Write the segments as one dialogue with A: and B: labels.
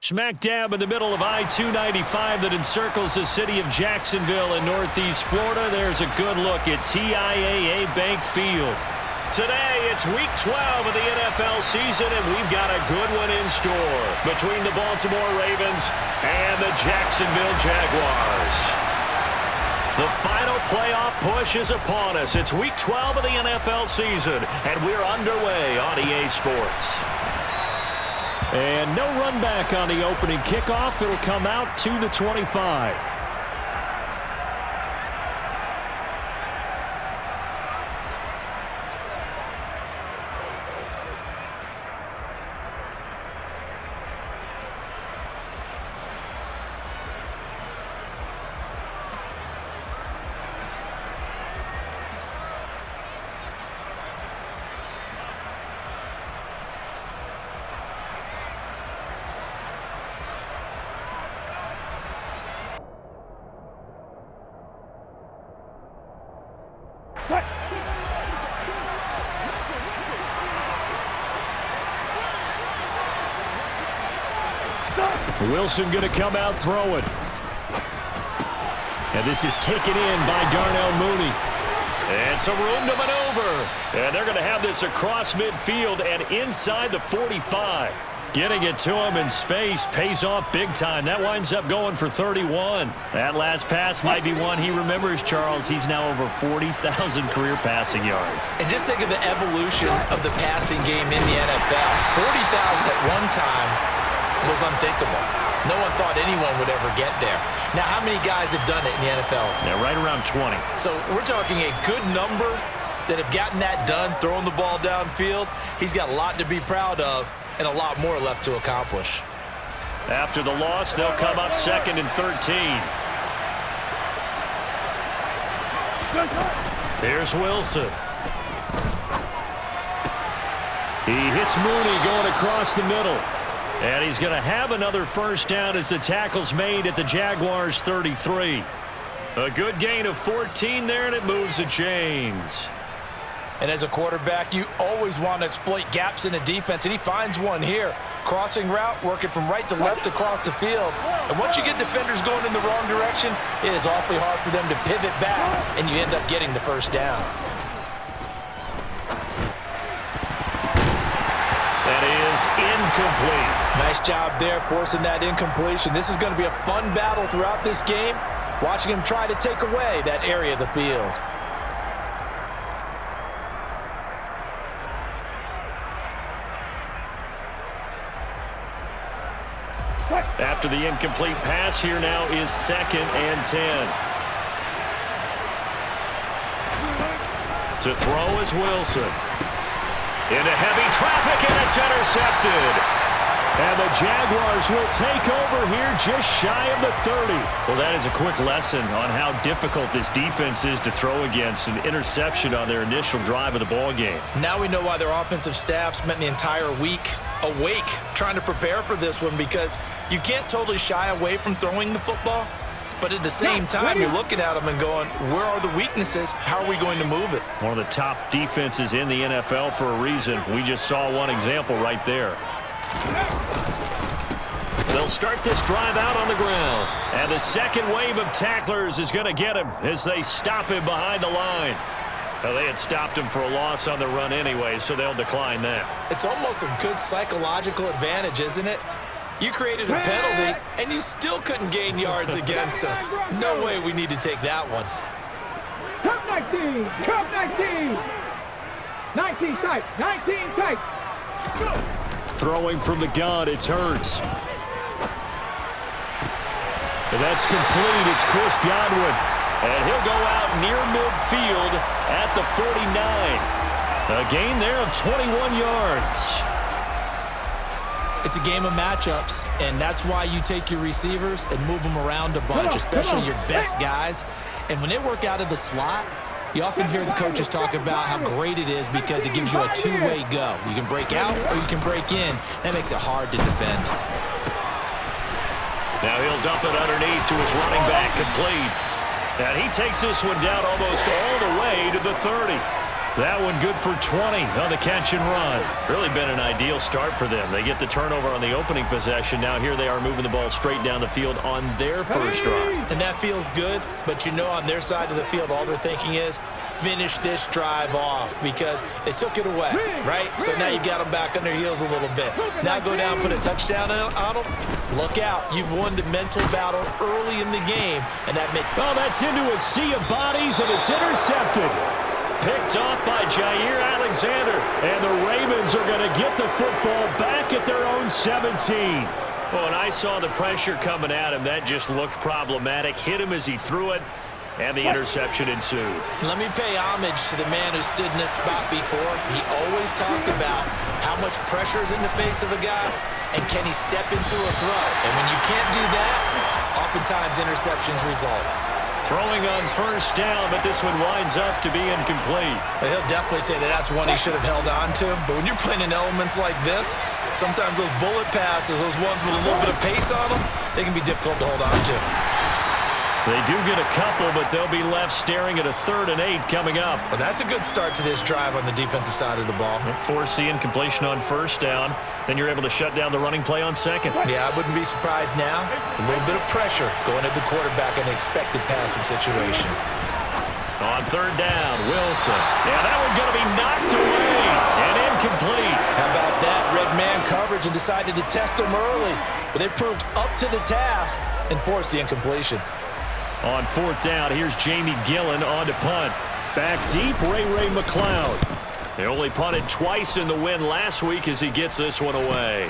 A: Smack dab in the middle of I-295 that encircles the city of Jacksonville in northeast Florida, there's a good look at TIAA Bank Field. Today, it's Week 12 of the NFL season, and we've got a good one in store between the Baltimore Ravens and the Jacksonville Jaguars. The final playoff push is upon us. It's Week 12 of the NFL season, and we're underway on EA Sports. And no run back on the opening kickoff. It'll come out to the 25. Wilson going to come out throwing. And this is taken in by Darnell Mooney. And some room to maneuver. And they're going to have this across midfield and inside the 45. Getting it to him in space pays off big time. That winds up going for 31. That last pass might be one he remembers, Charles. He's now over 40,000 career passing yards.
B: And just think of the evolution of the passing game in the NFL. 40,000 at one time was unthinkable. No one thought anyone would ever get there. Now, how many guys have done it in the NFL?
A: Yeah, right around 20.
B: So we're talking a good number that have gotten that done, throwing the ball downfield. He's got a lot to be proud of and a lot more left to accomplish.
A: After the loss, they'll come up 2nd and 13. Here's Wilson. He hits Mooney going across the middle. And he's going to have another first down as the tackle's made at the Jaguars' 33. A good gain of 14 there, and it moves the chains.
B: And as a quarterback, you always want to exploit gaps in a defense, and he finds one here. Crossing route, working from right to left across the field. And once you get defenders going in the wrong direction, it is awfully hard for them to pivot back, and you end up getting the first down.
A: That is incomplete.
B: Nice job there forcing that incompletion. This is going to be a fun battle throughout this game, watching him try to take away that area of the field.
A: After the incomplete pass, here now is 2nd and 10. To throw is Wilson. Into heavy traffic, and it's intercepted. And the Jaguars will take over here just shy of the 30. Well, that is a quick lesson on how difficult this defense is to throw against. An interception on their initial drive of the ball game.
B: Now we know why their offensive staff spent the entire week awake trying to prepare for this one, because you can't totally shy away from throwing the football. But at the same time, you're looking at them and going, where are the weaknesses? How are we going to move it?
A: One of the top defenses in the NFL for a reason. We just saw one example right there. They'll start this drive out on the ground. And the second wave of tacklers is going to get him as they stop him behind the line. Well, they had stopped him for a loss on the run anyway, so they'll decline that.
B: It's almost a good psychological advantage, isn't it? You created a penalty, and you still couldn't gain yards against us. No way we need to take that one.
C: Cup 19! Cup 19! 19 tight! 19 tight!
A: Throwing from the gun, it's Hurts. And that's complete. It's Chris Godwin. And he'll go out near midfield at the 49. A gain there of 21 yards.
B: It's a game of matchups, and that's why you take your receivers and move them around a bunch, especially your best guys. And when they work out of the slot, you often hear the coaches talk about how great it is because it gives you a two-way go. You can break out or you can break in. That makes it hard to defend.
A: Now he'll dump it underneath to his running back, complete. And he takes this one down almost all the way to the 30. That one good for 20 on the catch and run. Really been an ideal start for them. They get the turnover on the opening possession. Now here they are moving the ball straight down the field on their first drive.
B: And that feels good, but you know on their side of the field all they're thinking is finish this drive off because they took it away, right? So now you've got them back on their heels a little bit. Now go down, put a touchdown on them. Look out. You've won the mental battle early in the game. And that makes...
A: Well, that's into a sea of bodies, and it's intercepted. Picked off by Jair Alexander, and the Ravens are going to get the football back at their own 17. Well, and I saw the pressure coming at him. That just looked problematic. Hit him as he threw it, and the interception ensued.
B: Let me pay homage to the man who stood in this spot before. He always talked about how much pressure is in the face of a guy, and can he step into a throw. And when you can't do that, oftentimes interceptions result.
A: Throwing on first down, but this one winds up to be incomplete.
B: He'll definitely say that that's one he should have held on to. But when you're playing in elements like this, sometimes those bullet passes, those ones with a little bit of pace on them, they can be difficult to hold on to.
A: They do get a couple, but they'll be left staring at a 3rd and 8 coming up.
B: Well, that's a good start to this drive on the defensive side of the ball.
A: Force the incompletion on first down. Then you're able to shut down the running play on second.
B: Yeah, I wouldn't be surprised now. A little bit of pressure going at the quarterback in an expected passing situation.
A: On 3rd down, Wilson. Yeah, that one's going to be knocked away and incomplete.
B: How about that? Red man coverage and decided to test them early. But they proved up to the task and forced the incompletion.
A: On 4th down, here's Jamie Gillen on to punt. Back deep, Ray McLeod. They only punted twice in the win last week as he gets this one away.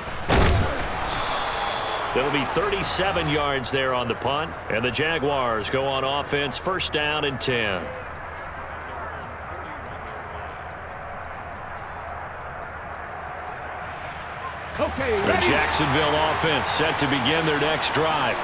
A: It'll be 37 yards there on the punt, and the Jaguars go on offense, 1st down and 10. The Jacksonville offense set to begin their next drive.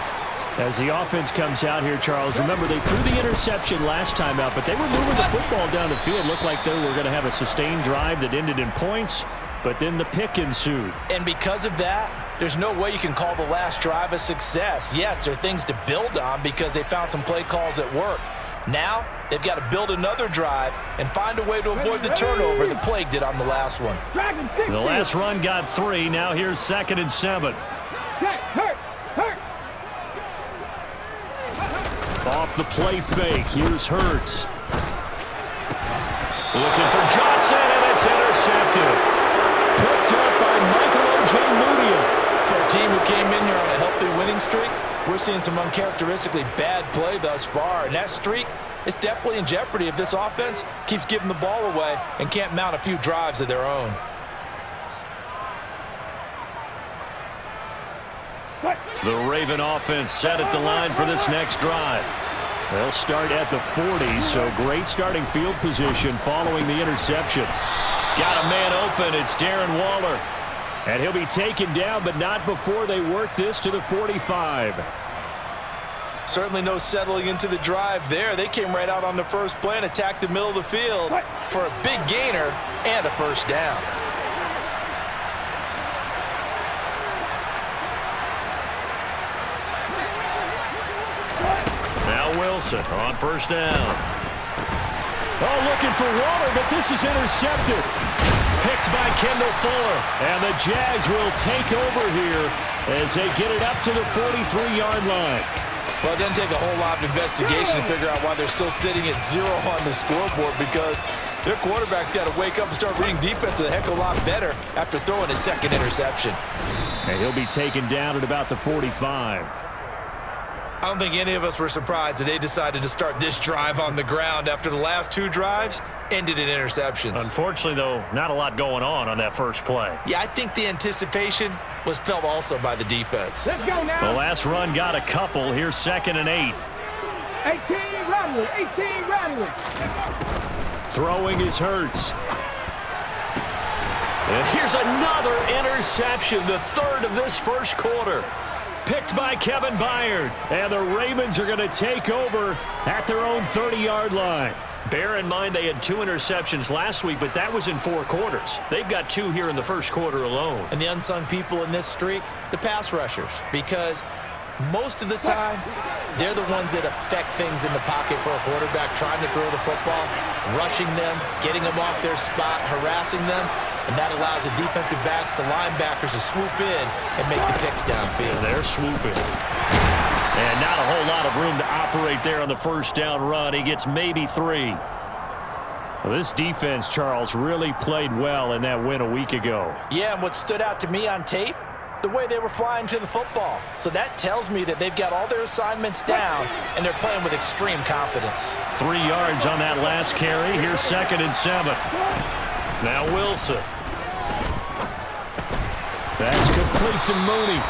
A: As the offense comes out here, Charles, remember they threw the interception last time out, but they were moving the football down the field. Looked like they were going to have a sustained drive that ended in points, but then the pick ensued.
B: And because of that, there's no way you can call the last drive a success. Yes, there are things to build on because they found some play calls that work. Now, they've got to build another drive and find a way to avoid the turnover the Plague did on the last one.
A: The last run got 3. Now here's 2nd and 7. Off the play fake, here's Hurts. Looking for Johnson, and it's intercepted. Picked up by Michael Ojemudia.
B: For a team who came in here on a healthy winning streak, we're seeing some uncharacteristically bad play thus far, and that streak is definitely in jeopardy if this offense keeps giving the ball away and can't mount a few drives of their own.
A: The Raven offense set at the line for this next drive. They'll start at the 40, so great starting field position following the interception. Got a man open, it's Darren Waller. And he'll be taken down, but not before they work this to the 45.
B: Certainly no settling into the drive there. They came right out on the first play and attacked the middle of the field for a big gainer and a 1st down.
A: Wilson on 1st down. Oh, looking for Waller, but this is intercepted. Picked by Kendall Fuller. And the Jags will take over here as they get it up to the 43-yard line.
B: Well, it doesn't take a whole lot of investigation to figure out why they're still sitting at 0 on the scoreboard, because their quarterback's got to wake up and start reading defense a heck of a lot better after throwing his 2nd interception.
A: And he'll be taken down at about the 45.
B: I don't think any of us were surprised that they decided to start this drive on the ground after the last 2 drives ended in interceptions.
A: Unfortunately, though, not a lot going on that first play.
B: Yeah, I think the anticipation was felt also by the defense.
C: Let's go now.
A: The last run got a couple. Here's 2nd and 8.
C: 18 rattling.
A: Throwing is Hurts. And here's another interception, the 3rd of this first quarter. Picked by Kevin Byard. And the Ravens are going to take over at their own 30-yard line. Bear in mind they had 2 interceptions last week, but that was in 4 quarters. They've got 2 here in the first quarter alone.
B: And the unsung people in this streak, the pass rushers, because most of the time, they're the ones that affect things in the pocket for a quarterback, trying to throw the football, rushing them, getting them off their spot, harassing them, and that allows the defensive backs, the linebackers to swoop in and make the picks downfield.
A: They're swooping. And not a whole lot of room to operate there on the first down run. He gets maybe 3. Well, this defense, Charles, really played well in that win a week ago.
B: Yeah, and what stood out to me on tape, the way they were flying to the football. So that tells me that they've got all their assignments down, and they're playing with extreme confidence.
A: 3 yards on that last carry. Here's 2nd and 7. Now Wilson. That's complete to Mooney.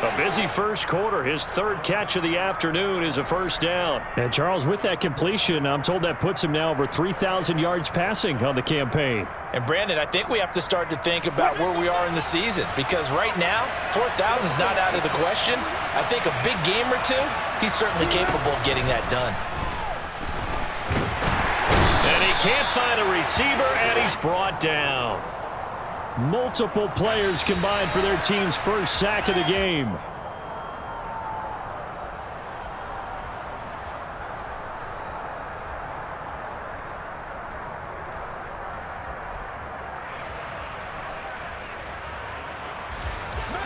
A: A busy first quarter. His 3rd catch of the afternoon is a first down. And, Charles, with that completion, I'm told that puts him now over 3,000 yards passing on the campaign.
B: And, Brandon, I think we have to start to think about where we are in the season, because right now, 4,000 is not out of the question. I think a big game or two, he's certainly capable of getting that done.
A: And he can't find a receiver, and he's brought down. Multiple players combined for their team's first sack of the game.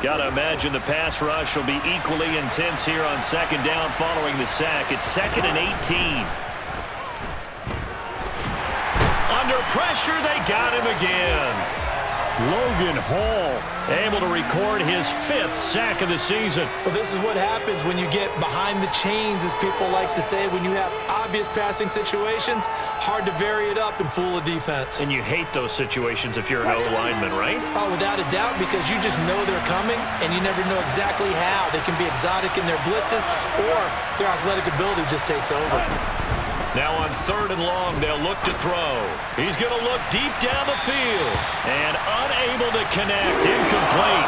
A: Got to imagine the pass rush will be equally intense here on 2nd down following the sack. It's 2nd and 18. Under pressure, they got him again. Logan Hall able to record his 5th sack of the season.
B: Well, this is what happens when you get behind the chains, as people like to say. When you have obvious passing situations, hard to vary it up and fool a defense.
A: And you hate those situations if you're an O-lineman, right?
B: Oh, without a doubt, because you just know they're coming, and you never know exactly how. They can be exotic in their blitzes, or their athletic ability just takes over.
A: Now on 3rd and long, they'll look to throw. He's going to look deep down the field and unable to connect. Incomplete.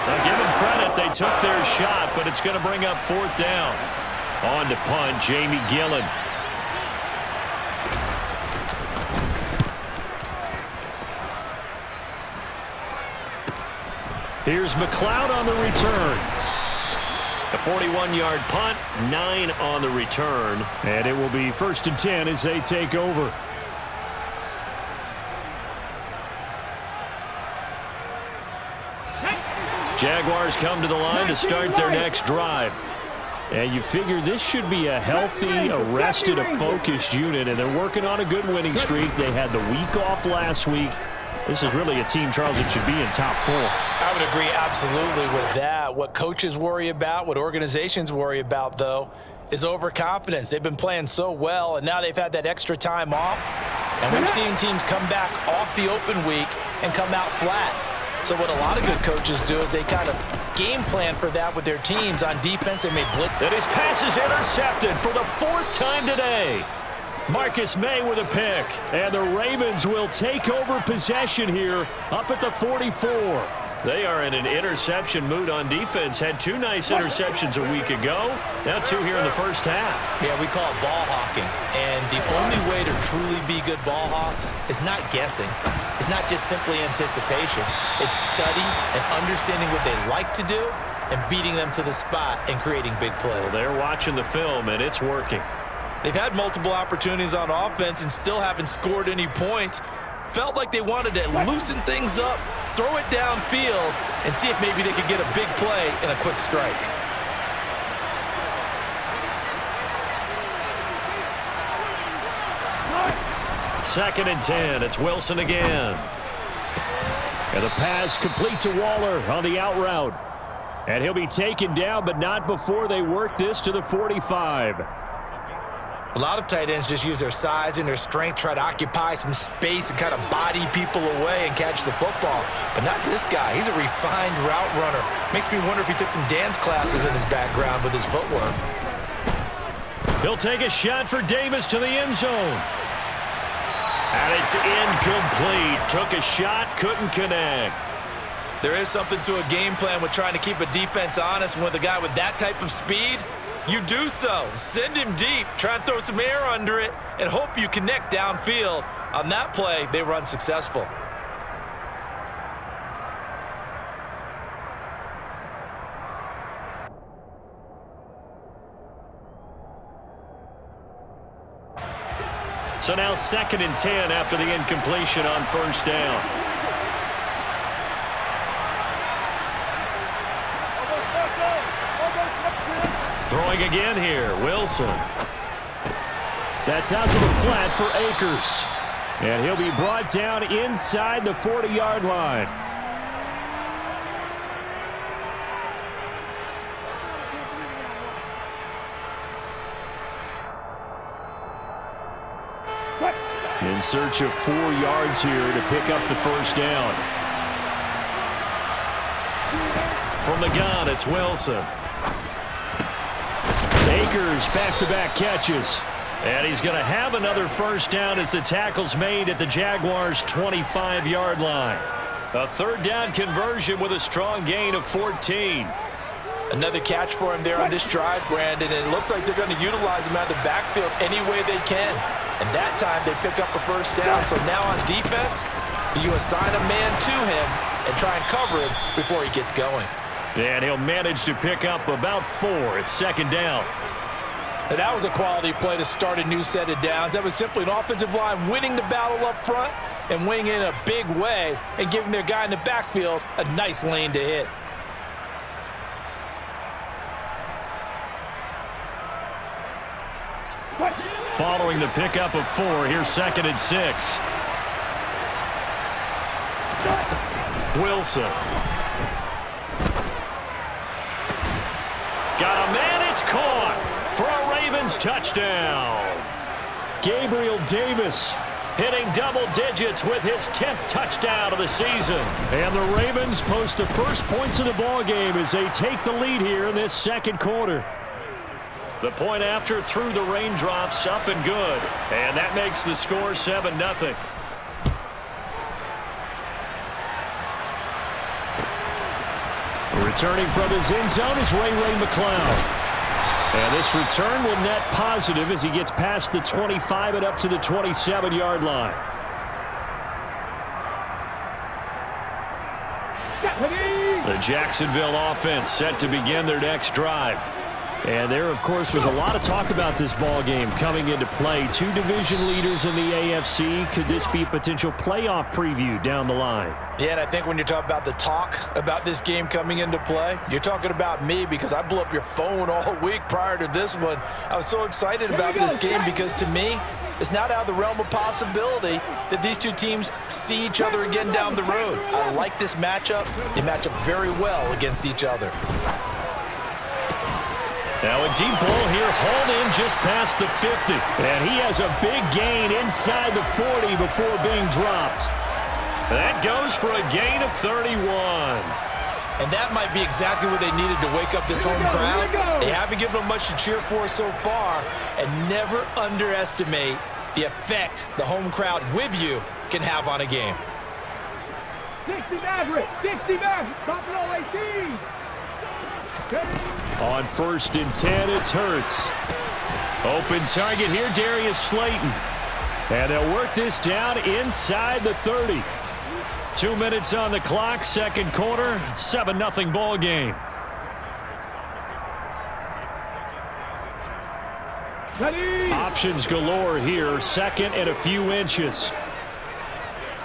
A: Now give them credit. They took their shot, but it's going to bring up 4th down. On to punt, Jamie Gillen. Here's McLeod on the return. A 41-yard punt, 9 on the return, and it will be 1st and 10 as they take over. Jaguars come to the line to start their next drive. And you figure this should be a healthy, arrested, a focused unit, and they're working on a good winning streak. They had the week off last week. This is really a team, Charles, that should be in top 4.
B: I would agree absolutely with that. What coaches worry about, what organizations worry about, though, is overconfidence. They've been playing so well, and now they've had that extra time off. And we've seen teams come back off the open week and come out flat. So what a lot of good coaches do is they kind of game plan for that with their teams. On defense, they may blitz.
A: And his pass is intercepted for the 4th time today. Marcus May with a pick. And the Ravens will take over possession here up at the 44. They are in an interception mood on defense. Had 2 nice interceptions a week ago. Now 2 here in the first half.
B: Yeah, we call it ball hawking. And the only way to truly be good ball hawks is not guessing. It's not just simply anticipation. It's study and understanding what they like to do and beating them to the spot and creating big plays.
A: Well, they're watching the film, and it's working.
B: They've had multiple opportunities on offense and still haven't scored any points. Felt like they wanted to loosen things up, throw it downfield, and see if maybe they could get a big play and a quick strike.
A: Second and 10. It's Wilson again. And the pass complete to Waller on the out route. And he'll be taken down, but not before they work this to the 45.
B: A lot of tight ends just use their size and their strength, try to occupy some space and kind of body people away and catch the football. But not this guy. He's a refined route runner. Makes me wonder if he took some dance classes in his background with his footwork.
A: He'll take a shot for Davis to the end zone. And it's incomplete. Took a shot, couldn't connect.
B: There is something to a game plan with trying to keep a defense honest. With a guy with that type of speed, you do so. Send him deep, try and throw some air under it, and hope you connect downfield. On that play, they run successful.
A: So now 2nd and 10 after the incompletion on first down. Throwing again here, Wilson. That's out to the flat for Akers. And he'll be brought down inside the 40-yard line. In search of 4 yards here to pick up the first down. From the gun, it's Wilson. Akers back-to-back catches. And he's going to have another first down as the tackle's made at the Jaguars' 25-yard line. A 3rd down conversion with a strong gain of 14.
B: Another catch for him there on this drive, Brandon, and it looks like they're going to utilize him out of the backfield any way they can. And that time they pick up a first down. So now on defense, you assign a man to him and try and cover him before he gets going.
A: And he'll manage to pick up about 4 at 2nd down.
B: And that was a quality play to start a new set of downs. That was simply an offensive line winning the battle up front and winning in a big way and giving their guy in the backfield a nice lane to hit.
A: Following the pickup of 4, here's 2nd and 6. Wilson. Got a man, it's caught for a Ravens touchdown. Gabriel Davis hitting double digits with his 10th touchdown of the season. And the Ravens post the first points of the ball game as they take the lead here in this 2nd quarter. The point after through the raindrops, up and good. And that makes the score 7-0. Returning from his end zone is Ray McCloud. And this return will net positive as he gets past the 25 and up to the 27-yard line. The Jacksonville offense set to begin their next drive. And there, of course, was a lot of talk about this ball game coming into play. 2 division leaders in the AFC. Could this be a potential playoff preview down the line?
B: Yeah, and I think when you're talking about the talk about this game coming into play, you're talking about me because I blew up your phone all week prior to this one. I was so excited about this game because, to me, it's not out of the realm of possibility that these 2 teams see each other again down the road. I like this matchup. They match up very well against each other.
A: Now a deep ball here, hauled in just past the 50. And he has a big gain inside the 40 before being dropped. That goes for a gain of 31.
B: And that might be exactly what they needed to wake up this home crowd. They haven't given them much to cheer for so far. And never underestimate the effect the home crowd with you can have on a game.
C: 60 Maverick, 60 Maverick, top row 18.
A: On 1st and 10, it's Hurts. Open target here, Darius Slayton. And they'll work this down inside the 30. 2 minutes on the clock, 2nd quarter, 7-0 ball game.
C: Ready.
A: Options galore here, 2nd and a few inches.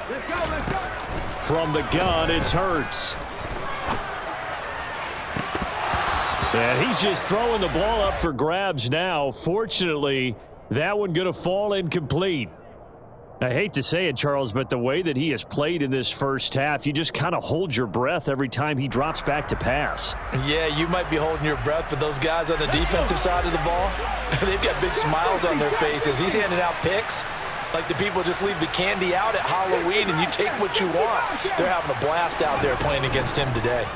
C: Let's go.
A: From the gun, it's Hurts. And he's just throwing the ball up for grabs now. Fortunately, that one going to fall incomplete. I hate to say it, Charles, but the way that he has played in this first half, you just kind of hold your breath every time he drops back to pass.
B: Yeah, you might be holding your breath, but those guys on the defensive side of the ball, they've got big smiles on their faces. He's handing out picks like the people just leave the candy out at Halloween and you take what you want. They're having a blast out there playing against him today.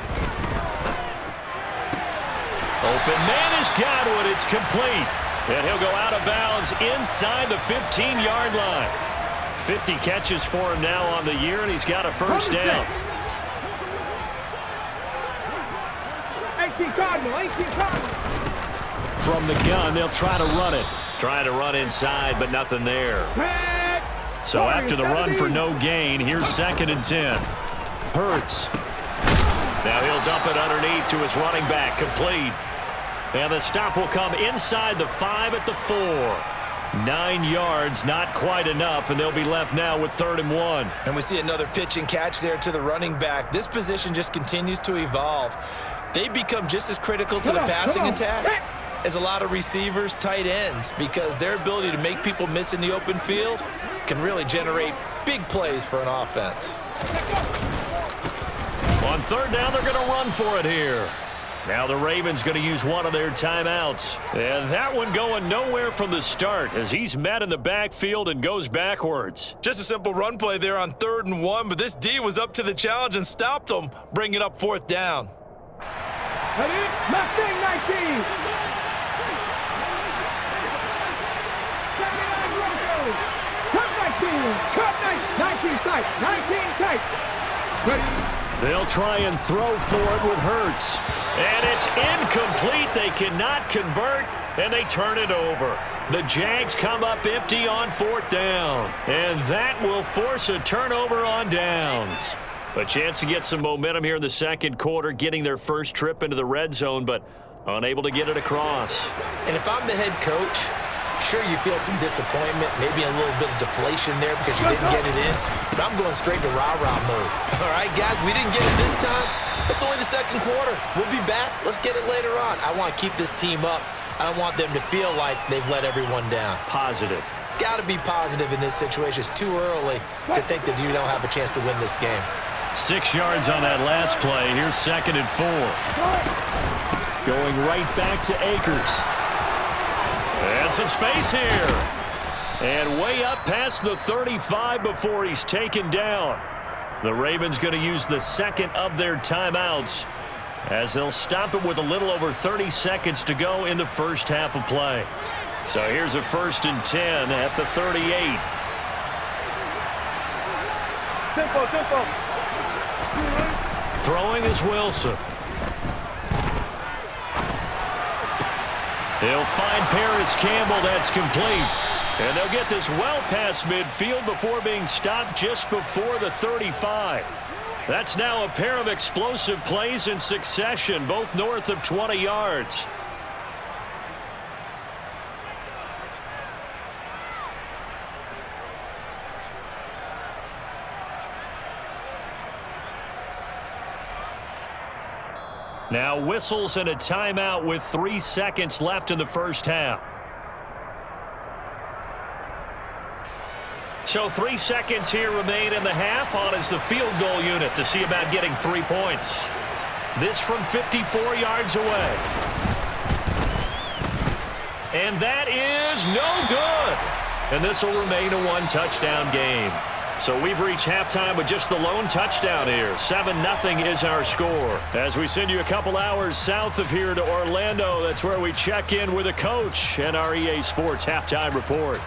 A: Open man is Godwin. It's complete. And he'll go out of bounds inside the 15-yard line. 50 catches for him now on the year, and he's got a first down.
C: 18 Cardinal.
A: From the gun, they'll try to run it. Trying to run inside, but nothing there. So after the run for no gain, here's 2nd and 10. Hurts. Now he'll dump it underneath to his running back, complete. And the stop will come inside the 5 at the 4. 9 yards, not quite enough, and they'll be left now with 3rd and 1.
B: And we see another pitch and catch there to the running back. This position just continues to evolve. They become just as critical to the passing attack as a lot of receivers, tight ends, because their ability to make people miss in the open field can really generate big plays for an offense.
A: On 3rd down, they're going to run for it here. Now the Ravens going to use one of their timeouts. And that one going nowhere from the start as he's met in the backfield and goes backwards.
B: Just a simple run play there on 3rd and 1, but this D was up to the challenge and stopped them, bringing up 4th down.
C: Ready? Left wing 19. 79 Broncos. Cut 19. Cut 19 tight. 19 tight. Ready?
A: They'll try and throw for it with Hurts. And it's incomplete. They cannot convert, and they turn it over. The Jags come up empty on 4th down. And that will force a turnover on downs. A chance to get some momentum here in the 2nd quarter, getting their first trip into the red zone, but unable to get it across.
B: And if I'm the head coach, sure, you feel some disappointment, maybe a little bit of deflation there because you didn't get it in, but I'm going straight to rah-rah mode. All right, guys, we didn't get it this time. It's only the 2nd quarter. We'll be back. Let's get it later on. I want to keep this team up. I don't want them to feel like they've let everyone down.
A: Positive.
B: Got to be positive in this situation. It's too early to think that you don't have a chance to win this game.
A: 6 yards on that last play. Here's 2nd and 4. Going right back to Akers. And some space here. And way up past the 35 before he's taken down. The Ravens going to use the 2nd of their timeouts as they'll stop it with a little over 30 seconds to go in the first half of play. So here's a 1st and 10 at the 38.
C: Tempo.
A: Throwing is Wilson. They'll find Paris Campbell. That's complete. And they'll get this well past midfield before being stopped just before the 35. That's now a pair of explosive plays in succession, both north of 20 yards. Now whistles and a timeout with 3 seconds left in the first half. So 3 seconds here remain in the half. On is the field goal unit to see about getting 3 points. This from 54 yards away. And that is no good. And this will remain a 1-touchdown game. So we've reached halftime with just the lone touchdown here. 7-0 is our score. As we send you a couple hours south of here to Orlando, that's where we check in with a coach and our EA Sports halftime report.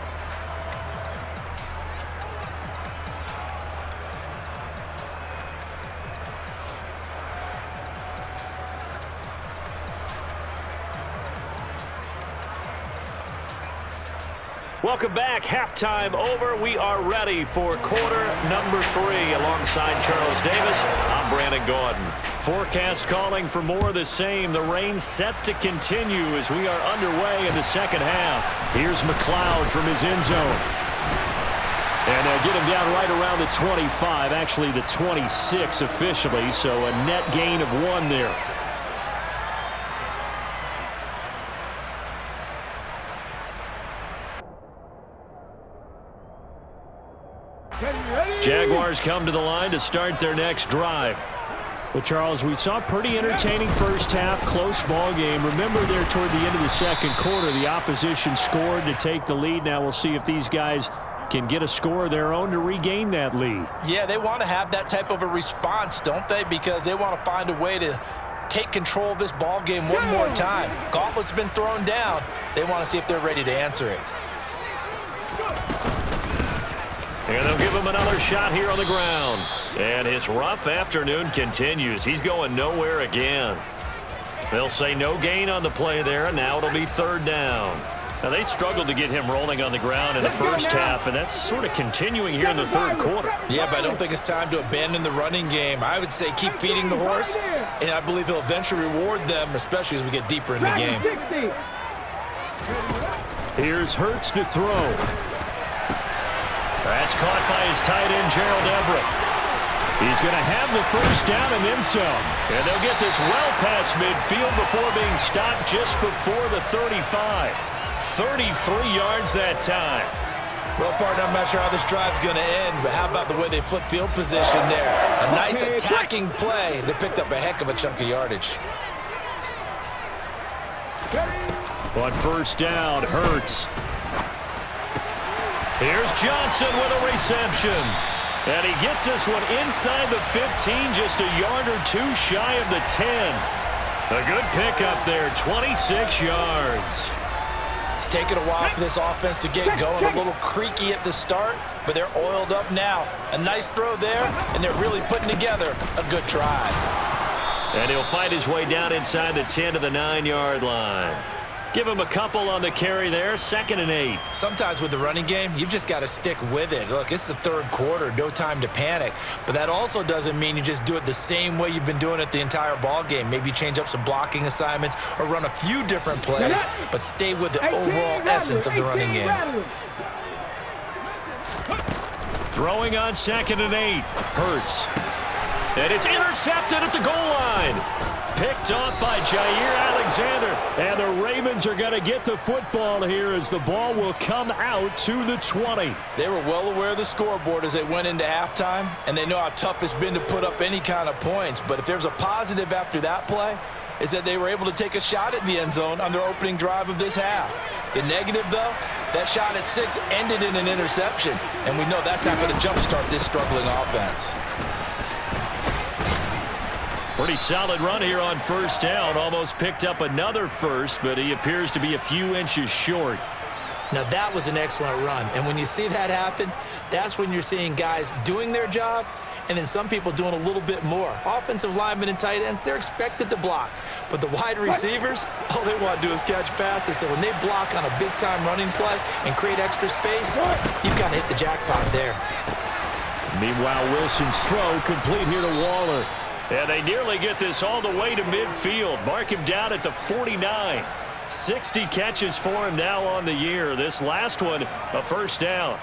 A: Welcome back. Halftime over. We are ready for quarter number 3. Alongside Charles Davis, I'm Brandon Gordon. Forecast calling for more of the same. The rain set to continue as we are underway in the second half. Here's McLeod from his end zone. And they'll get him down right around the 25, actually the 26 officially, so a net gain of 1 there. Jaguars come to the line to start their next drive. Well, Charles, we saw a pretty entertaining first half, close ball game. Remember there toward the end of the second quarter, the opposition scored to take the lead. Now we'll see if these guys can get a score of their own to regain that lead.
B: Yeah, they want to have that type of a response, don't they? Because they want to find a way to take control of this ball game one more time. Gauntlet's been thrown down. They want to see if they're ready to answer it.
A: And they'll give him another shot here on the ground. And his rough afternoon continues. He's going nowhere again. They'll say no gain on the play there, and now it'll be 3rd down. Now, they struggled to get him rolling on the ground in the first half, and that's sort of continuing here in the 3rd quarter.
B: Yeah, but I don't think it's time to abandon the running game. I would say keep feeding the horse, and I believe he'll eventually reward them, especially as we get deeper in the game.
A: Here's Hurts to throw. That's caught by his tight end, Gerald Everett. He's going to have the first down and then some. And they'll get this well past midfield before being stopped just before the 35. 33 yards that time.
B: Well, partner, I'm not sure how this drive's going to end, but how about the way they flip field position there? A nice attacking play. They picked up a heck of a chunk of yardage.
A: On first down, Hurts. Here's Johnson with a reception. And he gets this one inside the 15, just a yard or two shy of the 10. A good pickup there, 26 yards.
B: It's taken a while for this offense to get going. A little creaky at the start, but they're oiled up now. A nice throw there, and they're really putting together a good drive.
A: And he'll find his way down inside the 10 to the 9-yard line. Give him a couple on the carry there, 2nd and 8.
B: Sometimes with the running game, you've just got to stick with it. Look, it's the third quarter, no time to panic. But that also doesn't mean you just do it the same way you've been doing it the entire ball game. Maybe change up some blocking assignments or run a few different plays, but stay with the overall essence of the running game.
A: Throwing on 2nd and 8. Hurts. And it's intercepted at the goal line. Picked off by Jair Alexander. And the Ravens are going to get the football here as the ball will come out to the 20.
B: They were well aware of the scoreboard as they went into halftime, and they know how tough it's been to put up any kind of points. But if there's a positive after that play, is that they were able to take a shot at the end zone on their opening drive of this half. The negative, though, that shot at 6 ended in an interception. And we know that's not going to jumpstart this struggling offense.
A: Pretty solid run here on first down. Almost picked up another first, but he appears to be a few inches short.
B: Now, that was an excellent run. And when you see that happen, that's when you're seeing guys doing their job and then some people doing a little bit more. Offensive linemen and tight ends, they're expected to block. But the wide receivers, all they want to do is catch passes. So when they block on a big-time running play and create extra space, you've got to hit the jackpot there.
A: Meanwhile, Wilson's throw complete here to Waller. And they nearly get this all the way to midfield. Mark him down at the 49. 60 catches for him now on the year. This last one, a first down.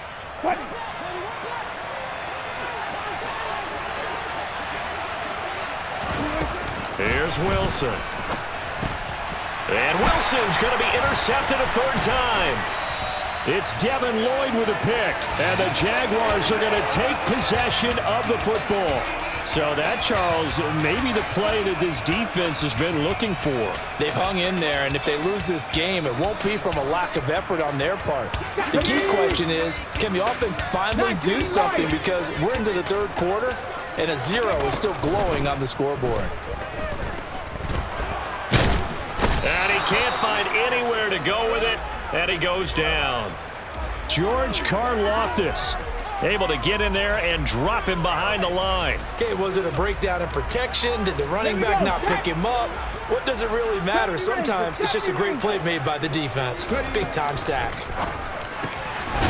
A: Here's Wilson. And Wilson's going to be intercepted a third time. It's Devin Lloyd with a pick. And the Jaguars are going to take possession of the football. So that, Charles, may be the play that this defense has been looking for.
B: They've hung in there, and if they lose this game, it won't be from a lack of effort on their part. The key question is, can the offense finally do something? Because we're into the third quarter, and a 0 is still glowing on the scoreboard.
A: And he can't find anywhere to go with it, and he goes down. George Karlaftis able to get in there and drop him behind the line.
B: Okay, was it a breakdown in protection? Did the running back not pick him up? What does it really matter? Sometimes it's just a great play made by the defense. Big-time sack.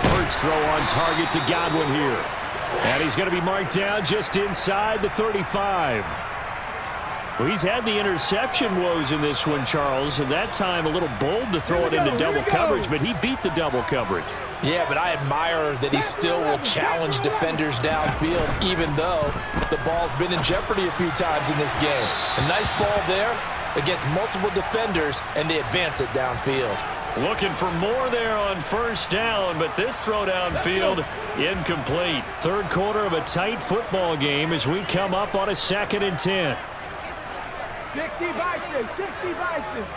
A: Hurts throw on target to Godwin here. And he's going to be marked down just inside the 35. Well, he's had the interception woes in this one, Charles, and that time a little bold to throw it into double coverage, but he beat the double coverage.
B: Yeah, but I admire that he still will challenge defenders downfield, even though the ball's been in jeopardy a few times in this game. A nice ball there against multiple defenders, and they advance it downfield.
A: Looking for more there on first down, but this throw downfield incomplete. Third quarter of a tight football game as we come up on a 2nd and 10.
C: 60 Vikings, 60 Vikings.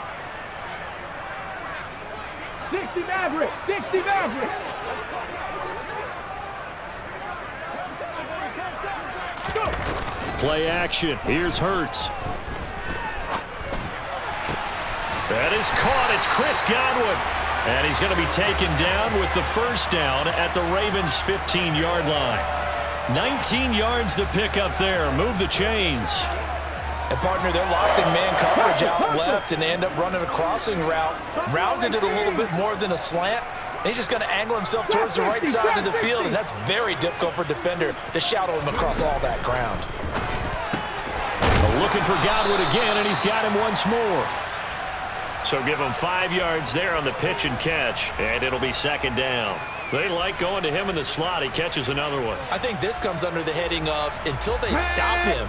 C: 60 Maverick, 60 Maverick. Go.
A: Play action. Here's Hurts. That is caught. It's Chris Godwin. And he's going to be taken down with the first down at the Ravens' 15-yard line. 19 yards to pick up there. Move the chains.
B: And, partner, they're locked in man coverage out left, and they end up running a crossing route. Rounded it a little bit more than a slant. And he's just going to angle himself towards the right side of the field, and that's very difficult for a defender to shadow him across all that ground.
A: Looking for Godwin again, and he's got him once more. So give him 5 yards there on the pitch and catch, and it'll be second down. They like going to him in the slot. He catches another one.
B: I think this comes under the heading of until they stop him,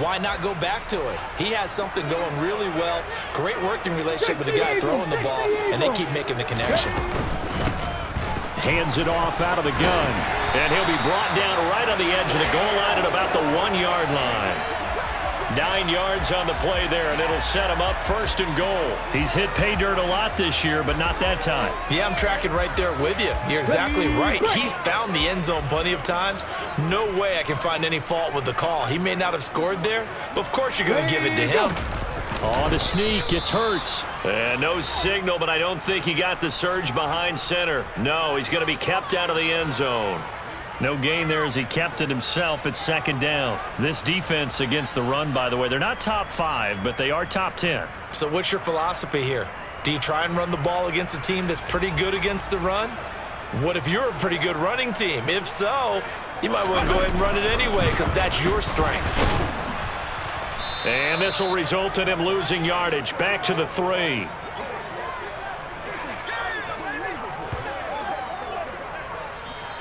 B: why not go back to it? He has something going really well, great working relationship with the guy throwing the ball, and they keep making the connection.
A: Hands it off out of the gun, and he'll be brought down right on the edge of the goal line at about the 1-yard line. 9 yards on the play there, and it'll set him up first and goal. He's hit pay dirt a lot this year, but not that time.
B: Yeah, I'm tracking right there with you. You're exactly right. He's found the end zone plenty of times. No way I can find any fault with the call. He may not have scored there, but of course you're going to give it to him.
A: On the sneak, it's Hurts. And no signal, but I don't think he got the surge behind center. No, he's going to be kept out of the end zone. No gain there as he kept it himself. It's second down. This defense against the run, by the way, they're not top 5, but they are top 10.
B: So what's your philosophy here? Do you try and run the ball against a team that's pretty good against the run? What if you're a pretty good running team? If so, you might want to go ahead and run it anyway because that's your strength.
A: And this will result in him losing yardage. Back to the 3.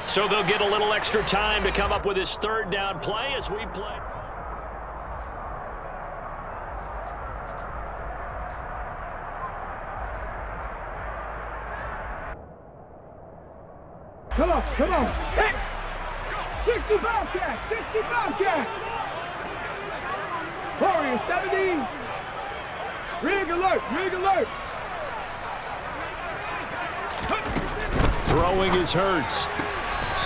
A: So they'll get a little extra time to come up with his third down play as we play.
C: Come on, come on. Hit. 65 catch, 65 catch. Warrior 70. Rig alert, rig alert.
A: Throwing his Hurts.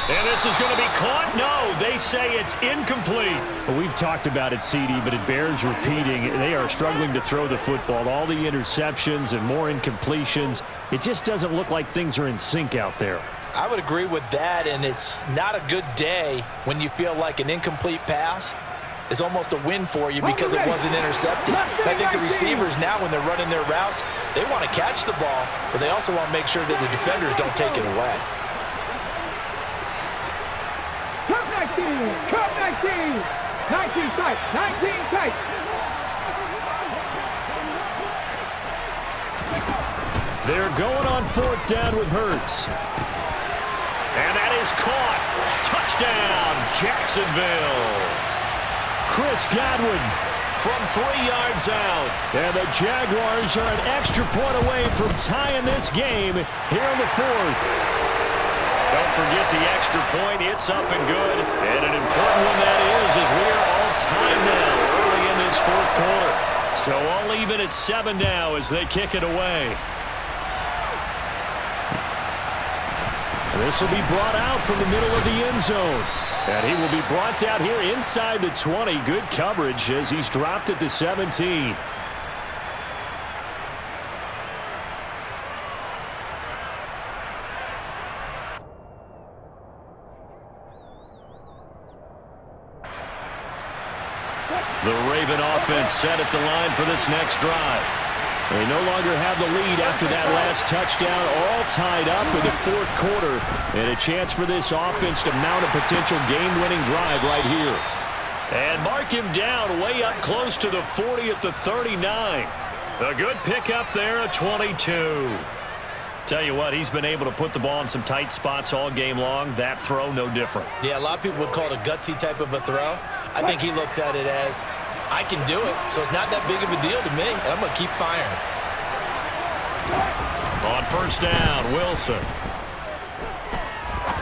A: And this is going to be caught. No, they say it's incomplete. Well, we've talked about it, CD, but it bears repeating. They are struggling to throw the football. All the interceptions and more incompletions. It just doesn't look like things are in sync out there.
B: I would agree with that, and it's not a good day when you feel like an incomplete pass is almost a win for you because it wasn't intercepted. I think the receivers now, when they're running their routes, they want to catch the ball, but they also want to make sure that the defenders don't take it away.
C: Cup 19, Cup 19. 19 tight, 19 tight.
A: They're going on fourth down with Hurts. And that is caught. Touchdown, Jacksonville. Chris Godwin from 3 yards out. And the Jaguars are an extra point away from tying this game here in the 4th. Don't forget the extra point. It's up and good. And an important one that is as we are all tied now early in this 4th quarter. So all even at 7 now as they kick it away. This will be brought out from the middle of the end zone. And he will be brought down here inside the 20. Good coverage as he's dropped at the 17. The Raven offense set at the line for this next drive. They no longer have the lead after that last touchdown, all tied up in the 4th quarter. And a chance for this offense to mount a potential game-winning drive right here. And mark him down way up close to the 40 at the 39. A good pickup there, a 22. Tell you what, he's been able to put the ball in some tight spots all game long. That throw, no different.
B: Yeah, a lot of people would call it a gutsy type of a throw. I think he looks at it as, I can do it, so it's not that big of a deal to me, and I'm going to keep firing.
A: On first down, Wilson.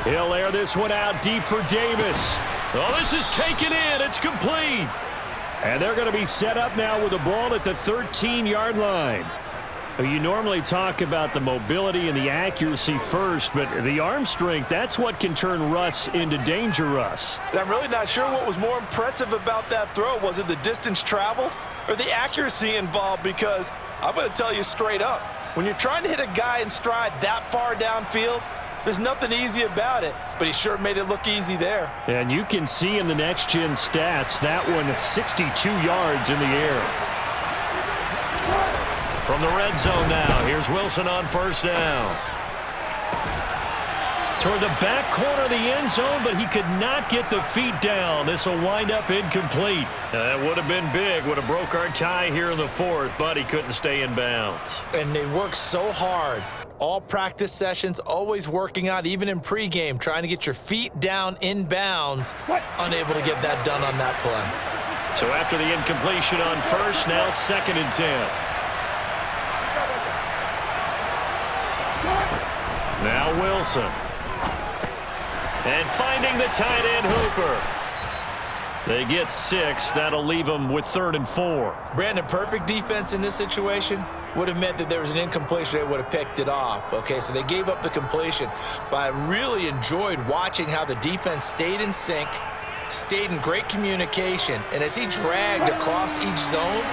A: He'll air this one out deep for Davis. Oh, this is taken in. It's complete. And they're going to be set up now with the ball at the 13-yard line. You normally talk about the mobility and the accuracy first, but the arm strength, that's what can turn Russ into danger Russ.
B: And I'm really not sure what was more impressive about that throw. Was it the distance traveled or the accuracy involved? Because I'm going to tell you straight up, when you're trying to hit a guy in stride that far downfield, there's nothing easy about it, but he sure made it look easy there.
A: And you can see in the next-gen stats, that one 62 yards in the air. From the red zone now, here's Wilson on first down. Toward the back corner of the end zone, but he could not get the feet down. This will wind up incomplete. That would have been big. Would have broke our tie here in the fourth, but he couldn't stay in bounds.
B: And they worked so hard. All practice sessions, always working out, even in pregame, trying to get your feet down in bounds. Unable to get that done on that play.
A: So after the incompletion on first, now 2nd and 10. Now Wilson. And finding the tight end Hooper. They get 6. That'll leave them with 3rd and 4.
B: Brandon, perfect defense in this situation would have meant that there was an incompletion. They would have picked it off. Okay, so they gave up the completion. But I really enjoyed watching how the defense stayed in sync, stayed in great communication. And as he dragged across each zone,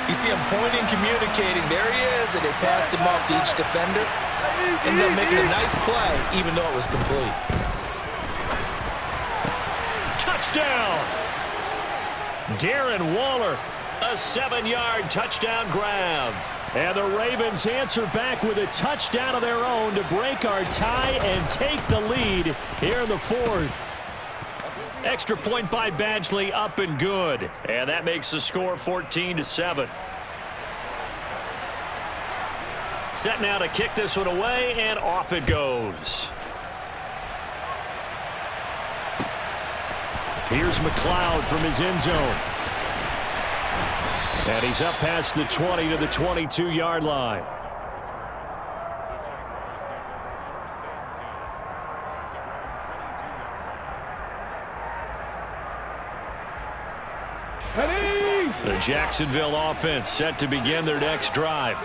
B: you see him pointing, communicating. There he is, and they passed him off to each defender. Ended up making a nice play, even though it was complete.
A: Touchdown! Darren Waller, a 7-yard touchdown grab. And the Ravens answer back with a touchdown of their own to break our tie and take the lead here in the fourth. Extra point by Badgley, up and good. And that makes the score 14-7. Set now to kick this one away, and off it goes. Here's McLeod from his end zone. And he's up past the 20 to the 22-yard line. The Jacksonville offense set to begin their next drive.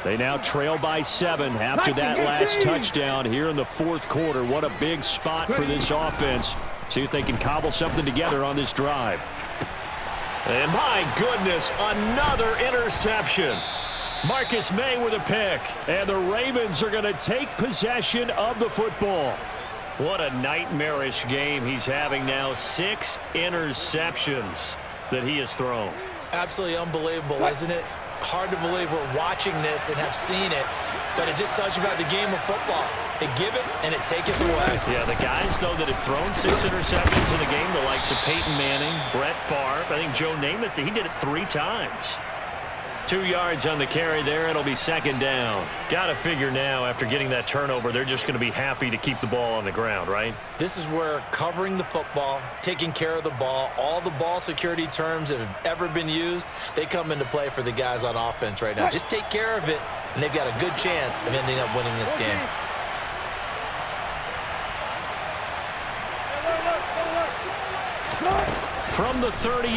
A: They now trail by 7 after that last touchdown here in the fourth quarter. What a big spot for this offense. See if they can cobble something together on this drive. And my goodness, another interception. Marcus May with a pick. And the Ravens are going to take possession of the football. What a nightmarish game he's having now. 6 interceptions that he has thrown.
B: Absolutely unbelievable, isn't it? Hard to believe we're watching this and have seen it, but it just tells you about the game of football. It giveth and it taketh away.
A: Yeah, the guys, though, that have thrown 6 interceptions in the game, the likes of Peyton Manning, Brett Favre, I think Joe Namath, he did it 3 times. 2 yards on the carry there. It'll be 2nd down. Got to figure now, after getting that turnover, they're just going to be happy to keep the ball on the ground, right?
B: This is where covering the football, taking care of the ball, all the ball security terms that have ever been used, they come into play for the guys on offense right now. Just take care of it, and they've got a good chance of ending up winning this game.
A: From the 38,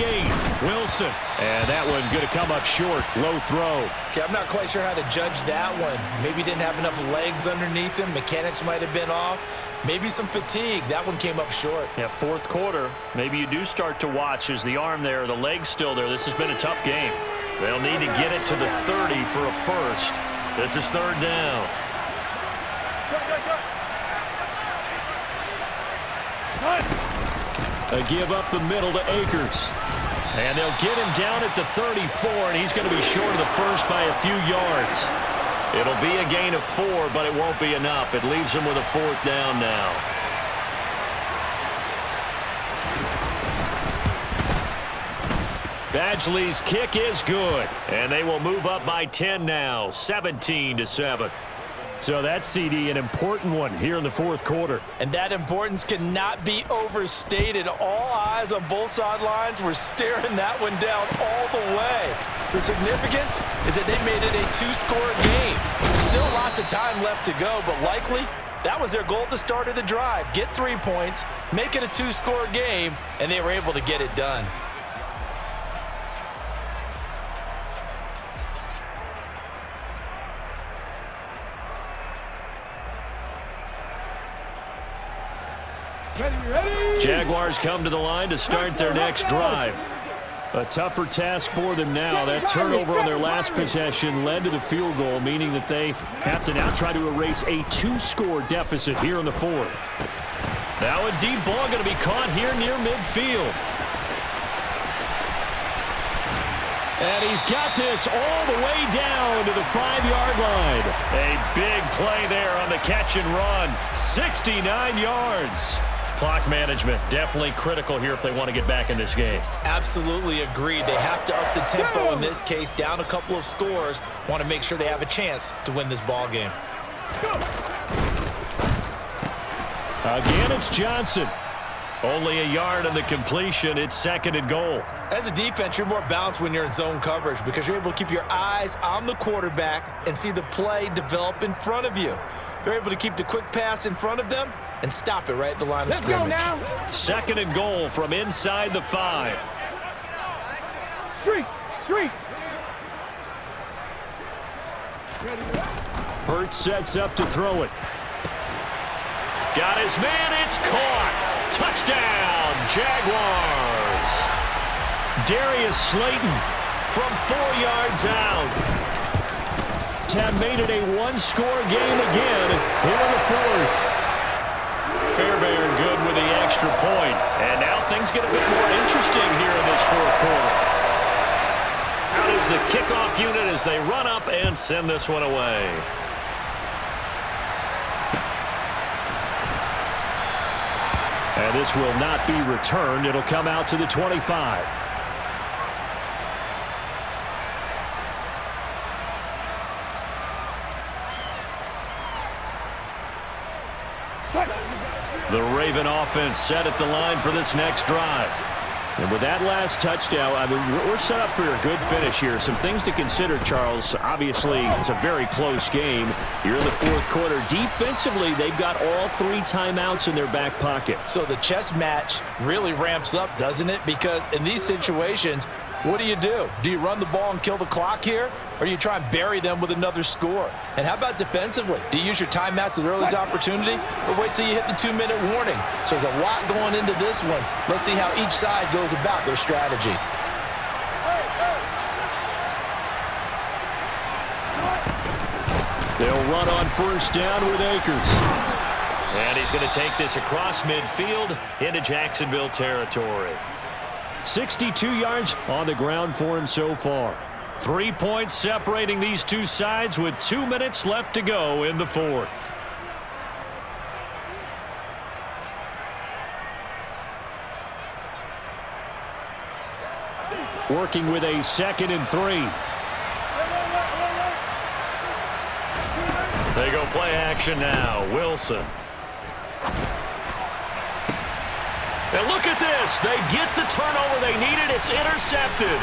A: Wilson. And that one going to come up short. Low throw.
B: Okay, I'm not quite sure how to judge that one. Maybe didn't have enough legs underneath him. Mechanics might have been off. Maybe some fatigue. That one came up short.
A: Yeah, fourth quarter. Maybe you do start to watch as the arm there, the leg's still there. This has been a tough game. They'll need to get it to the 30 for a first. This is 3rd down. A give up the middle to Akers. And they'll get him down at the 34, and he's going to be short of the first by a few yards. It'll be a gain of 4, but it won't be enough. It leaves him with a 4th down now. Badgley's kick is good, and they will move up by 10 now, 17-7. So that, CD, an important one here in the fourth quarter.
B: And that importance cannot be overstated. All eyes on both sidelines were staring that one down all the way. The significance is that they made it a 2-score game. Still lots of time left to go, but likely that was their goal at the start of the drive. Get 3 points, make it a 2-score game, and they were able to get it done.
A: Jaguars come to the line to start their next drive. A tougher task for them now. That turnover on their last possession led to the field goal, meaning that they have to now try to erase a 2-score deficit here in the fourth. Now a deep ball going to be caught here near midfield. And he's got this all the way down to the 5-yard line. A big play there on the catch and run. 69 yards. Clock management definitely critical here if they want to get back in this game.
B: Absolutely agreed. They have to up the tempo in this case, down a couple of scores. Want to make sure they have a chance to win this ball game.
A: Again, it's Johnson. Only a yard on the completion. It's 2nd and goal.
B: As a defense, you're more balanced when you're in zone coverage because you're able to keep your eyes on the quarterback and see the play develop in front of you. They're able to keep the quick pass in front of them and stop it right at the line of scrimmage.
C: Let's go now.
A: 2nd and goal from inside the 5.
C: Street.
A: Hurts sets up to throw it. Got his man. It's caught. Touchdown, Jaguars. Darius Slayton from 4 yards out. Have made it a one-score game again here in the 4th. Fairbairn good with the extra point. And now things get a bit more interesting here in this 4th quarter. Out is the kickoff unit as they run up and send this one away. And this will not be returned. It'll come out to the 25. The Raven offense set at the line for this next drive. And with that last touchdown, I mean, we're set up for a good finish here. Some things to consider, Charles. Obviously, it's a very close game. You're in the 4th quarter. Defensively, they've got all 3 timeouts in their back pocket.
B: So the chess match really ramps up, doesn't it? Because in these situations, what do? Do you run the ball and kill the clock here? Or do you try and bury them with another score? And how about defensively? Do you use your timeouts at the earliest opportunity? Or wait till you hit the 2-minute warning? So there's a lot going into this one. Let's see how each side goes about their strategy.
A: They'll run on 1st down with Akers. And he's going to take this across midfield into Jacksonville territory. 62 yards on the ground for him so far. 3 points separating these two sides with 2 minutes left to go in the 4th. Working with a 2nd and 3. They go play action now. Wilson. And look at this. They get the turnover they needed. It's intercepted.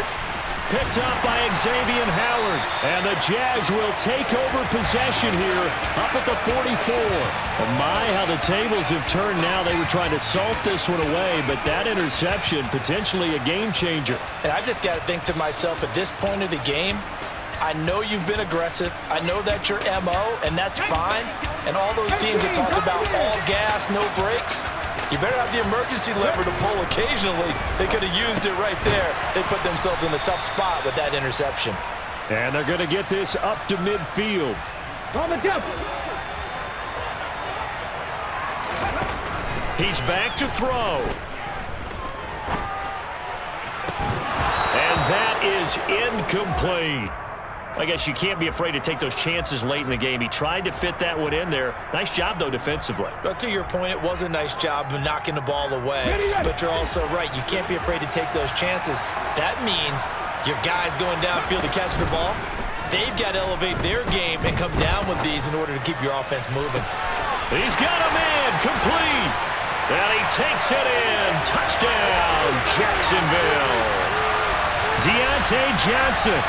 A: Picked up by Xavier Howard. And the Jags will take over possession here up at the 44. Oh my, how the tables have turned now. They were trying to salt this one away, but that interception, potentially a game changer.
B: And I just got to think to myself, at this point of the game, I know you've been aggressive. I know that's your MO, and that's fine. And all those teams that talk about all gas, no brakes, you better have the emergency lever to pull occasionally. They could have used it right there. They put themselves in a tough spot with that interception.
A: And they're going to get this up to midfield.
C: On the jump.
A: He's back to throw. And that is incomplete. I guess you can't be afraid to take those chances late in the game. He tried to fit that one in there. Nice job, though, defensively.
B: But to your point, it was a nice job of knocking the ball away. But you're also right. You can't be afraid to take those chances. That means your guys going downfield to catch the ball, they've got to elevate their game and come down with these in order to keep your offense moving.
A: He's got a man complete. And he takes it in. Touchdown, Jacksonville. Deontay Johnson.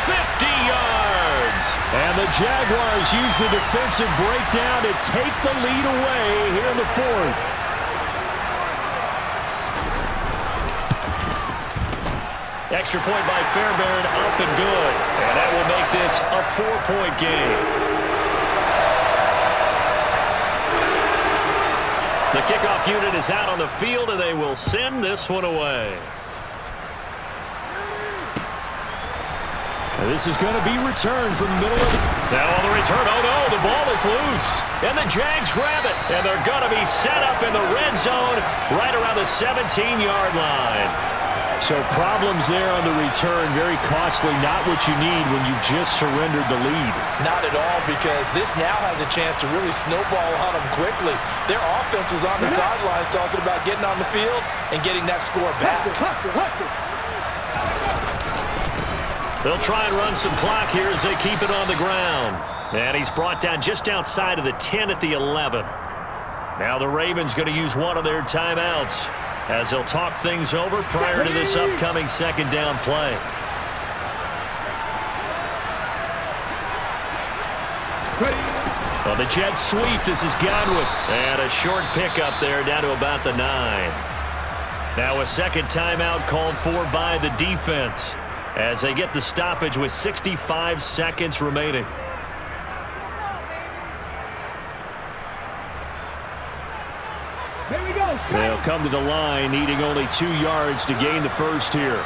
A: 50 yards. And the Jaguars use the defensive breakdown to take the lead away here in the 4th. Extra point by Fairbairn, up and good. And that will make this a 4-point game. The kickoff unit is out on the field, and they will send this one away. And this is going to be returned from the middle of the... Now on the return, oh no, the ball is loose. And the Jags grab it. And they're going to be set up in the red zone right around the 17-yard line. So problems there on the return, very costly, not what you need when you've just surrendered the lead.
B: Not at all, because this now has a chance to really snowball on them quickly. Their offense was on the sidelines talking about getting on the field and getting that score back.
A: They'll try and run some clock here as they keep it on the ground. And he's brought down just outside of the 10 at the 11. Now the Ravens going to use one of their timeouts as they'll talk things over prior to this upcoming second down play. Well, the Jets sweep. This is Godwin. And a short pickup there down to about the 9. Now a second timeout called for by the defense as they get the stoppage with 65 seconds remaining. They'll come to the line, needing only 2 yards to gain the first here.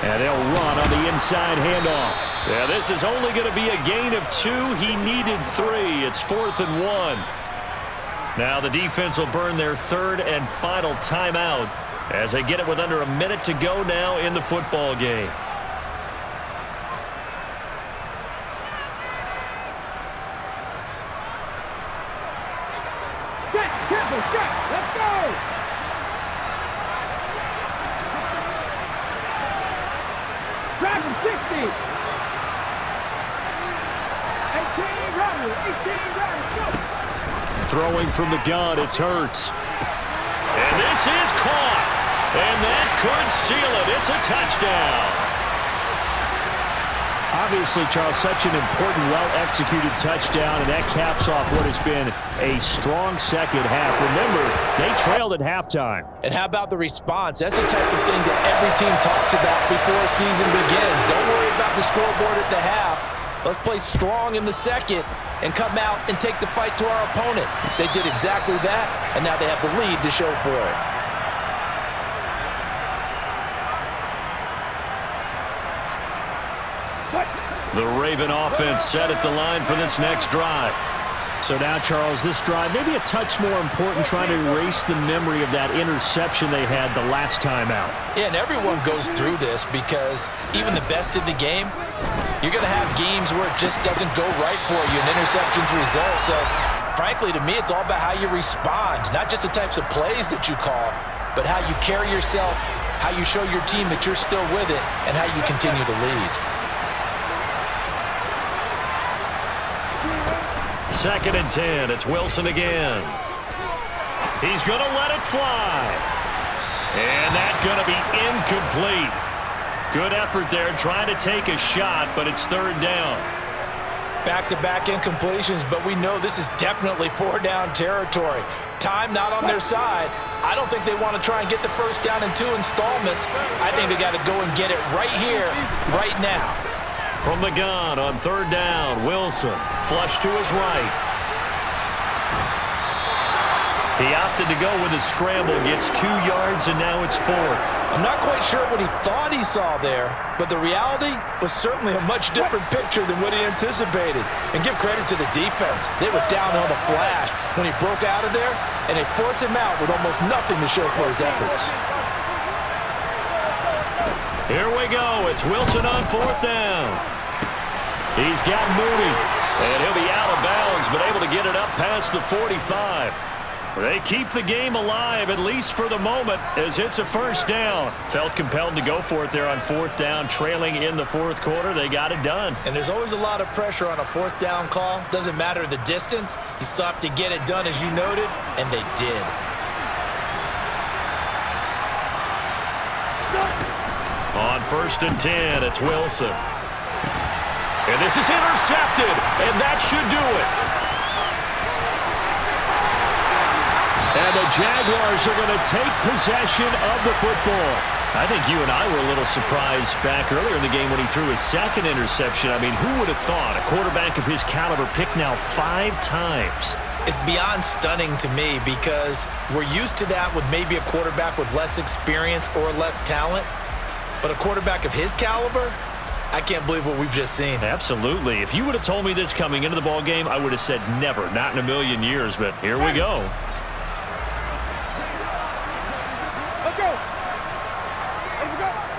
A: And they'll run on the inside handoff. Yeah, this is only going to be a gain of 2. He needed 3. It's 4th and 1. Now the defense will burn their third and final timeout as they get it with under a minute to go now in the football game.
C: Let's go! Drive him 60! 18 runners, 18 runners, go!
A: Throwing from the gun, it's Hurts. And this is caught. And that could seal it. It's a touchdown. Obviously, Charles, such an important, well-executed touchdown, and that caps off what has been a strong second half. Remember, they trailed at halftime.
B: And how about the response? That's the type of thing that every team talks about before a season begins. Don't worry about the scoreboard at the half. Let's play strong in the second and come out and take the fight to our opponent. They did exactly that, and now they have the lead to show for it.
A: The Raven offense set at the line for this next drive. So now, Charles, this drive maybe a touch more important, trying to erase the memory of that interception they had the last time out.
B: Yeah, and everyone goes through this because even the best in the game, you're going to have games where it just doesn't go right for you, and interceptions result. So, frankly, to me, it's all about how you respond, not just the types of plays that you call, but how you carry yourself, how you show your team that you're still with it, and how you continue to lead.
A: 2nd and 10. It's Wilson again. He's going to let it fly. And that's going to be incomplete. Good effort there trying to take a shot, but it's 3rd down.
B: Back-to-back incompletions, but we know this is definitely 4-down territory. Time not on their side. I don't think they want to try and get the first down in 2 installments. I think they got to go and get it right here, right now.
A: From the gun on 3rd down, Wilson flush to his right. He opted to go with a scramble, gets 2 yards, and now it's 4th.
B: I'm not quite sure what he thought he saw there, but the reality was certainly a much different picture than what he anticipated. And give credit to the defense. They were down on a flash when he broke out of there, and they forced him out with almost nothing to show for his efforts.
A: Here we go. It's Wilson on 4th down. He's got Mooney, and he'll be out of bounds, but able to get it up past the 45. They keep the game alive, at least for the moment, as it's a 1st down. Felt compelled to go for it there on 4th down, trailing in the 4th quarter. They got it done.
B: And there's always a lot of pressure on a 4th down call. Doesn't matter the distance. You still have to get it done, as you noted, and they did.
A: On 1st and 10, it's Wilson. And this is intercepted, and that should do it. And the Jaguars are going to take possession of the football. I think you and I were a little surprised back earlier in the game when he threw his 2nd interception. I mean, who would have thought a quarterback of his caliber picked now 5 times?
B: It's beyond stunning to me because we're used to that with maybe a quarterback with less experience or less talent. But a quarterback of his caliber, I can't believe what we've just seen.
A: Absolutely. If you would have told me this coming into the ball game, I would have said never, not in a million years. But here we go.
C: Let's go.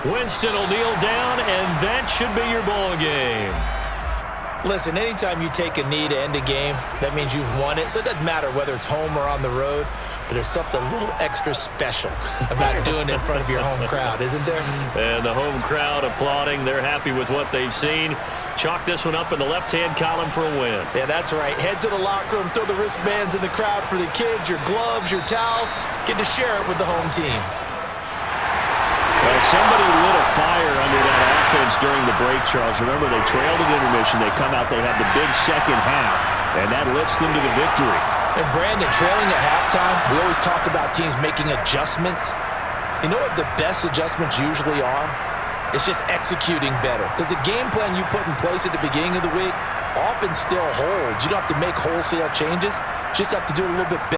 A: Winston will kneel down, and that should be your ball game.
B: Listen, anytime you take a knee to end a game, that means you've won it. So it doesn't matter whether it's home or on the road, but there's something a little extra special about doing it in front of your home crowd, isn't there?
A: And the home crowd applauding. They're happy with what they've seen. Chalk this one up in the left-hand column for a win.
B: Yeah, that's right. Head to the locker room, throw the wristbands in the crowd for the kids, your gloves, your towels. Get to share it with the home team.
A: Well, somebody lit a fire under that offense during the break, Charles. Remember, they trailed at intermission. They come out, they have the big second half, and that lifts them to the victory.
B: And Brandon, trailing at halftime, we always talk about teams making adjustments. You know what the best adjustments usually are? It's just executing better. Because the game plan you put in place at the beginning of the week often still holds. You don't have to make wholesale changes. You just have to do it a little bit better.